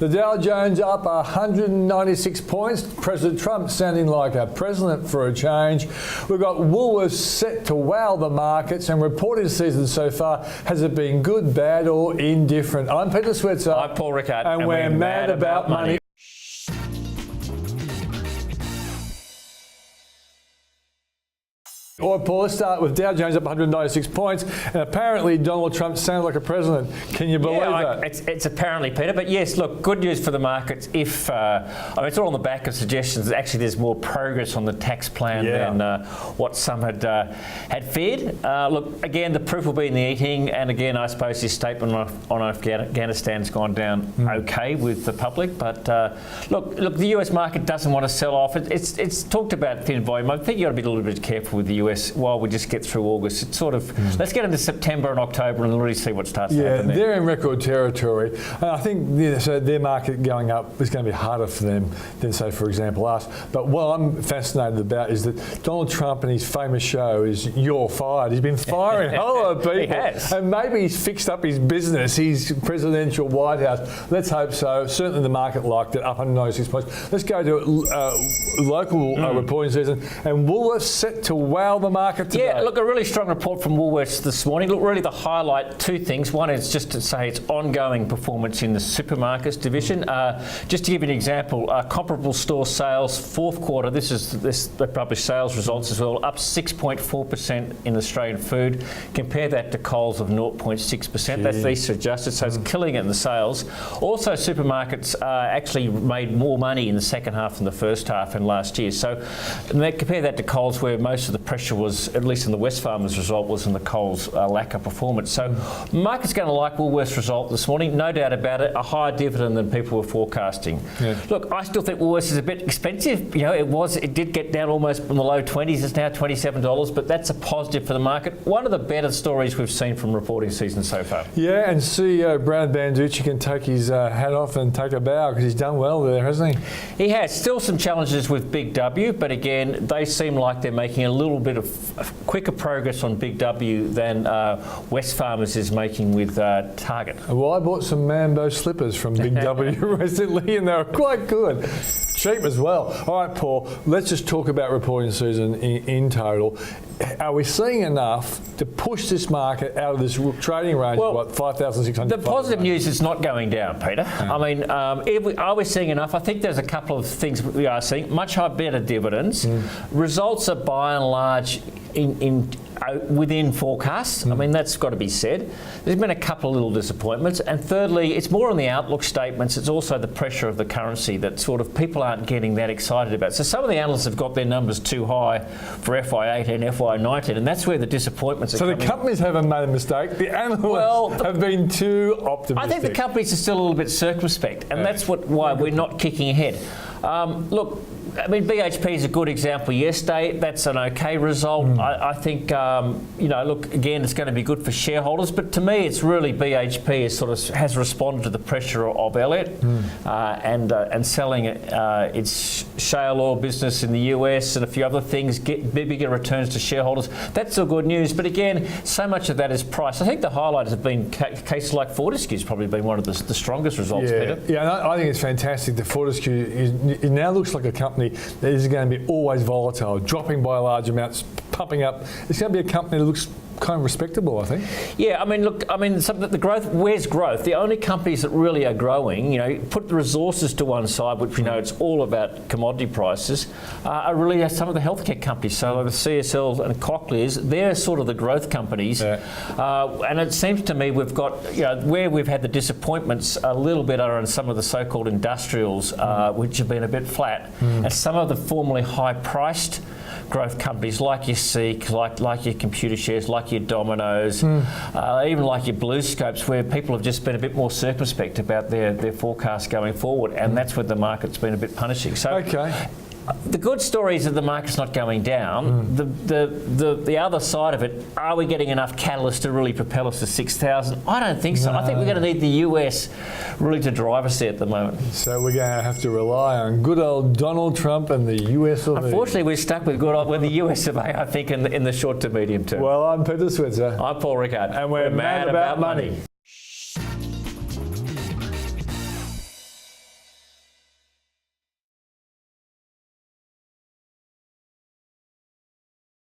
The Dow Jones up 196 points. President Trump sounding like a president for a change. We've got Woolworths set to wow the markets, and reporting season so far, has it been good, bad or indifferent? I'm Peter Switzer. I'm Paul Rickard. And we're mad about money. All right, Paul, let's start with Dow Jones up 196 points, and apparently Donald Trump sounds like a president. Can you believe that? It's apparently, Peter, but yes, look, good news for the markets if, it's all on the back of suggestions that actually there's more progress on the tax plan than what some had feared. Look, again, the proof will be in the eating, and again, I suppose his statement on Afghanistan's gone down okay with the public, but look, the US market doesn't want to sell off. It's talked about thin volume. I think you've got to be a little bit careful with the US while we just get through August. It's sort of, let's get into September and October and really see what starts to happen there. They're in record territory. And I think so their market going up is going to be harder for them than, say, for example, us. But what I'm fascinated about is that Donald Trump and his famous show is You're Fired. He's been firing a whole lot of people. He has. And maybe he's fixed up his business, his presidential White House. Let's hope so. Certainly the market liked it, up 196 points. Let's go to local reporting season. And Woolworths set to wow the market today. Yeah, look, a really strong report from Woolworths this morning. Look, really the highlight, two things. One is just to say its ongoing performance in the supermarkets division. Just to give you an example, comparable store sales, fourth quarter, they published sales results as well, up 6.4% in Australian food. Compare that to Coles of 0.6%. That's Easter adjusted, so it's killing it in the sales. Also, supermarkets actually made more money in the second half than the first half in last year. So compare that to Coles, where most of the pressure was, at least in the Wesfarmers result, was in the Coles lack of performance. So market's going to like Woolworths' result this morning, no doubt about it, a higher dividend than people were forecasting. Yeah. Look, I still think Woolworths is a bit expensive. You know, it did get down almost from the low 20s. It's now $27, but that's a positive for the market. One of the better stories we've seen from reporting season so far. Yeah, and CEO Brad Banducci can take his hat off and take a bow because he's done well there, hasn't he? He has. Still some challenges with Big W, but again, they seem like they're making a little bit of quicker progress on Big W than Wesfarmers is making with Target. Well, I bought some Mambo slippers from Big W recently, and they were quite good. Cheap as well. All right, Paul, let's just talk about reporting season in total. Are we seeing enough to push this market out of this trading range of what, 5,600? The positive news is not going down, Peter. I mean, are we seeing enough? I think there's a couple of things we are seeing. Much better dividends. Results are by and large within forecasts. I mean, that's got to be said. There's been a couple of little disappointments. And thirdly, it's more on the outlook statements. It's also the pressure of the currency that sort of people aren't getting that excited about. So some of the analysts have got their numbers too high for FY18, FY19, and that's where the disappointments are coming. So the companies haven't made a mistake. The analysts have been too optimistic. I think the companies are still a little bit circumspect, and that's why we're not kicking ahead. Look, I mean, BHP is a good example yesterday. That's an okay result. I think, look, again, it's going to be good for shareholders. But to me, it's really BHP has responded to the pressure of Elliott and selling its shale oil business in the US and a few other things, get bigger returns to shareholders. That's all good news. But again, so much of that is price. I think the highlights have been cases like Fortescue's probably been one of the strongest results, Peter. Yeah, and I think it's fantastic. The Fortescue it now looks like a company that is going to be always volatile, dropping by large amounts, pumping up. It's going to be a company that looks kind of respectable, I think. Yeah, I mean, look, the growth, where's growth? The only companies that really are growing, put the resources to one side, which we know it's all about commodity prices, are really some of the healthcare companies. So like the CSLs and Cochlears, they're sort of the growth companies. And it seems to me we've got, where we've had the disappointments a little bit are in some of the so-called industrials, which have been a bit flat. And some of the formerly high-priced growth companies like your Seek, like your Computer Shares, like your Domino's, even like your BlueScopes, where people have just been a bit more circumspect about their forecast going forward, and that's where the market's been a bit punishing. So the good story is that the market's not going down. The other side of it, are we getting enough catalyst to really propel us to 6,000? I don't think so. I think we're going to need the US really to drive us there at the moment. So we're going to have to rely on good old Donald Trump and the US of A. Unfortunately, we're stuck with the US of A, I think, in the short to medium term. Well, I'm Peter Switzer. I'm Paul Rickard. And we're mad about money.